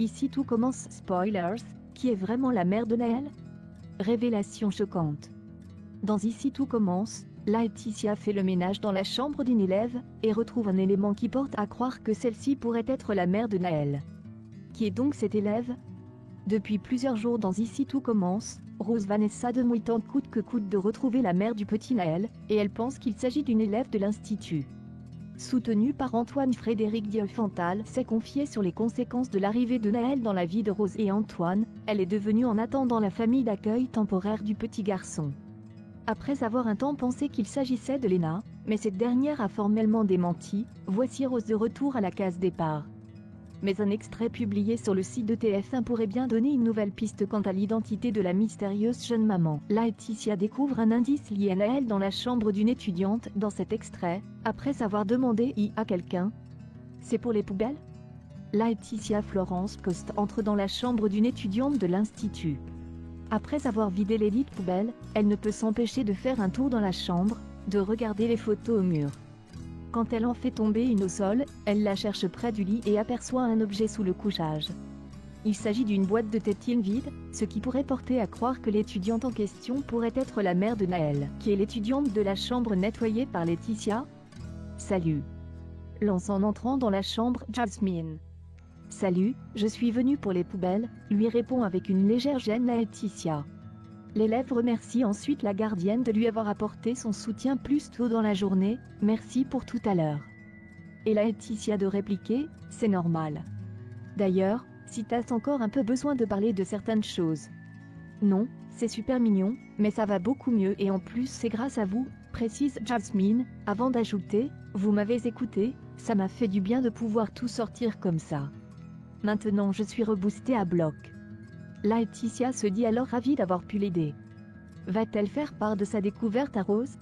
Ici tout commence. Spoilers, qui est vraiment la mère de Naël? Révélation choquante. Dans Ici tout commence, Laetitia fait le ménage dans la chambre d'une élève, et retrouve un élément qui porte à croire que celle-ci pourrait être la mère de Naël. Qui est donc cette élève? Depuis plusieurs jours dans Ici tout commence, Rose Vanessa Demouy tente coûte que coûte de retrouver la mère du petit Naël, et elle pense qu'il s'agit d'une élève de l'Institut. Soutenue par Antoine, Frédéric Dieufantal s'est confié sur les conséquences de l'arrivée de Naël dans la vie de Rose et Antoine. Elle est devenue en attendant la famille d'accueil temporaire du petit garçon. Après avoir un temps pensé qu'il s'agissait de Léna, mais cette dernière a formellement démenti, voici Rose de retour à la case départ. Mais un extrait publié sur le site de TF1 pourrait bien donner une nouvelle piste quant à l'identité de la mystérieuse jeune maman. Laetitia découvre un indice lié à Naël dans la chambre d'une étudiante dans cet extrait, après avoir demandé à quelqu'un. C'est pour les poubelles? Laetitia Florence Coste entre dans la chambre d'une étudiante de l'Institut. Après avoir vidé les dites poubelles, elle ne peut s'empêcher de faire un tour dans la chambre, de regarder les photos au mur. Quand elle en fait tomber une au sol, elle la cherche près du lit et aperçoit un objet sous le couchage. Il s'agit d'une boîte de tétine vide, ce qui pourrait porter à croire que l'étudiante en question pourrait être la mère de Naël, qui est l'étudiante de la chambre nettoyée par Laetitia. Salut. Lance en entrant dans la chambre Jasmine. Salut, je suis venue pour les poubelles, lui répond avec une légère gêne Laetitia. L'élève remercie ensuite la gardienne de lui avoir apporté son soutien plus tôt dans la journée, merci pour tout à l'heure. Et Laetitia de répliquer, c'est normal. D'ailleurs, si t'as encore un peu besoin de parler de certaines choses. Non, c'est super mignon, mais ça va beaucoup mieux et en plus c'est grâce à vous, précise Jasmine, avant d'ajouter, vous m'avez écouté, ça m'a fait du bien de pouvoir tout sortir comme ça. Maintenant je suis reboostée à bloc. Laetitia se dit alors ravie d'avoir pu l'aider. Va-t-elle faire part de sa découverte à Rose?